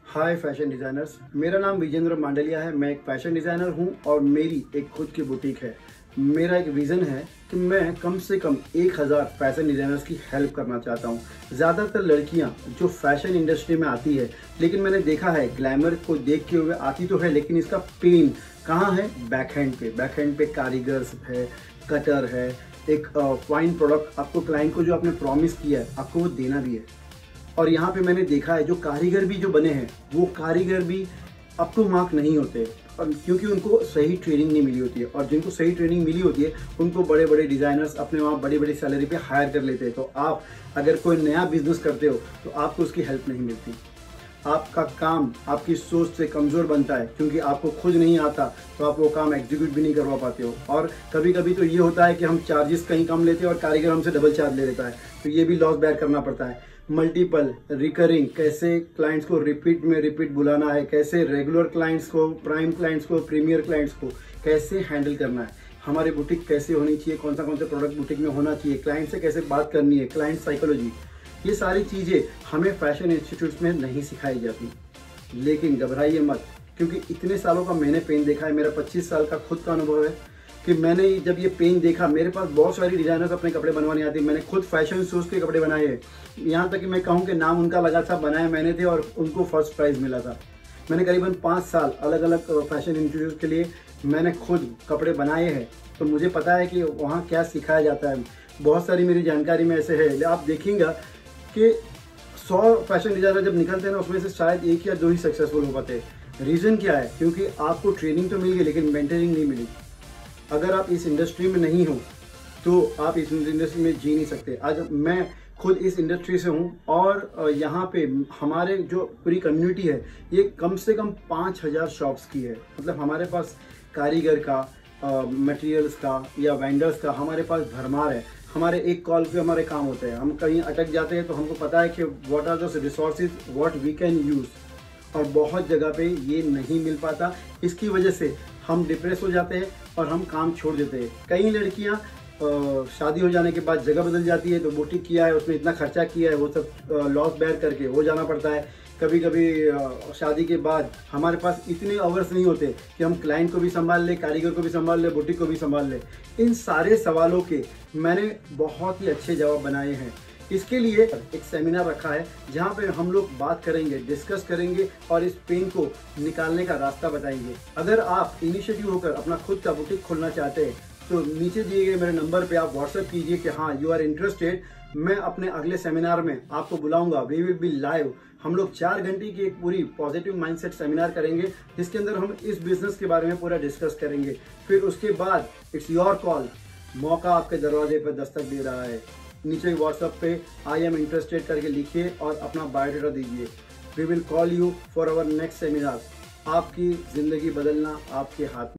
हाय fashion designers, मेरा नाम विजेंद्र मांडलिया है। मैं एक फैशन डिज़ाइनर हूं और मेरी एक खुद की बुटीक है। मेरा एक विज़न है कि मैं कम से कम 1000 फैशन डिज़ाइनर्स की हेल्प करना चाहता हूं। ज़्यादातर लड़कियां जो फैशन इंडस्ट्री में आती है, लेकिन मैंने देखा है ग्लैमर को देखते हुए आती तो है, लेकिन इसका पेन कहाँ है? बैक हैंड पे कारीगर्स है, कटर है, एक फाइन प्रोडक्ट आपको क्लाइंट को जो आपने प्रॉमिस किया है आपको वो देना भी है। और यहाँ पे मैंने देखा है जो कारीगर भी जो बने हैं वो कारीगर भी अप टू मार्क नहीं होते, और क्योंकि उनको सही ट्रेनिंग नहीं मिली होती है। और जिनको सही ट्रेनिंग मिली होती है उनको बड़े बड़े डिज़ाइनर्स अपने वहाँ बड़ी बड़ी सैलरी पे हायर कर लेते हैं। तो आप अगर कोई नया बिजनेस करते हो तो आपको उसकी हेल्प नहीं मिलती। आपका काम आपकी सोच से कमज़ोर बनता है, क्योंकि आपको खुद नहीं आता तो आप वो काम एग्जीक्यूट भी नहीं करवा पाते हो। और कभी कभी तो ये होता है कि हम चार्जेस कहीं कम लेते हैं और कारीगर हमसे डबल चार्ज ले लेता है, तो ये भी लॉस बेयर करना पड़ता है। मल्टीपल रिकरिंग, कैसे क्लाइंट्स को रिपीट बुलाना है, कैसे रेगुलर क्लाइंट्स को, प्राइम क्लाइंट्स को, प्रीमियर क्लाइंट्स को कैसे हैंडल करना है, हमारी बुटीक कैसे होनी चाहिए, कौन से प्रोडक्ट बुटीक में होना चाहिए, क्लाइंट से कैसे बात करनी है, क्लाइंट साइकोलॉजी, ये सारी चीज़ें हमें फैशन इंस्टीट्यूट्स में नहीं सिखाई जाती। लेकिन घबराइए मत, क्योंकि इतने सालों का मैंने पेन देखा है। मेरा 25 साल का खुद का अनुभव है कि मैंने जब ये पेन देखा, मेरे पास बहुत सारी डिज़ाइनर्स अपने कपड़े बनवाने आती, मैंने खुद फैशन शोज़ के कपड़े बनाए हैं। यहाँ तक कि मैं कहूँ कि नाम उनका लगा था, बनाए मैंने थे और उनको फर्स्ट प्राइज़ मिला था। मैंने करीबन 5 साल अलग अलग फैशन इंस्टीट्यूट के लिए मैंने खुद कपड़े बनाए हैं, तो मुझे पता है कि वहाँ क्या सिखाया जाता है। बहुत सारी मेरी जानकारी में ऐसे है, आप देखेंगे कि 100 फैशन डिज़ाइनर जब निकलते हैं ना, उसमें से शायद 1 या 2 ही सक्सेसफुल हो पाते हैं। रीज़न क्या है? क्योंकि आपको ट्रेनिंग तो मिल गई लेकिन मेंटरिंग नहीं मिली। अगर आप इस इंडस्ट्री में नहीं हो तो आप इस इंडस्ट्री में जी नहीं सकते। आज मैं खुद इस इंडस्ट्री से हूँ और यहाँ पे हमारे जो पूरी कम्युनिटी है ये कम से कम 5000 शॉप्स की है। मतलब हमारे पास कारीगर का, मटेरियल्स का या वेंडर्स का हमारे पास भरमार है। हमारे एक कॉल पे हमारे काम होते हैं। हम कहीं अटक जाते हैं तो हमको पता है कि what are the resources what we can use, और बहुत जगह पे ये नहीं मिल पाता। इसकी वजह से हम डिप्रेस हो जाते हैं और हम काम छोड़ देते हैं। कई लड़कियां शादी हो जाने के बाद जगह बदल जाती है, तो बुटीक किया है, उसमें इतना खर्चा किया है, वो सब लॉस बेयर करके हो जाना पड़ता है। कभी कभी शादी के बाद हमारे पास इतने आवर्स नहीं होते कि हम क्लाइंट को भी संभाल ले, कारीगर को भी संभाल ले, बुटीक को भी संभाल ले। इन सारे सवालों के मैंने बहुत ही अच्छे जवाब बनाए हैं। इसके लिए एक सेमिनार रखा है जहाँ पे हम लोग बात करेंगे, डिस्कस करेंगे और इस पेन को निकालने का रास्ता बताएंगे। अगर आप इनिशिएटिव होकर अपना खुद का बुटीक खोलना चाहते हैं तो नीचे दिए गए मेरे नंबर पे आप व्हाट्सएप कीजिए कि हाँ यू आर इंटरेस्टेड। मैं अपने अगले सेमिनार में आपको बुलाऊंगा। We will be live. हम लोग 4 घंटे की एक पूरी पॉजिटिव माइंडसेट सेमिनार करेंगे, जिसके अंदर हम इस बिजनेस के बारे में पूरा डिस्कस करेंगे। फिर उसके बाद इट्स योर कॉल। मौका आपके दरवाजे पर दस्तक दे रहा है। नीचे व्हाट्सएप पे आई एम इंटरेस्टेड करके लिखिए और अपना बायोडाटा दीजिए। We will call you for our next seminar. आपकी ज़िंदगी बदलना आपके हाथ में।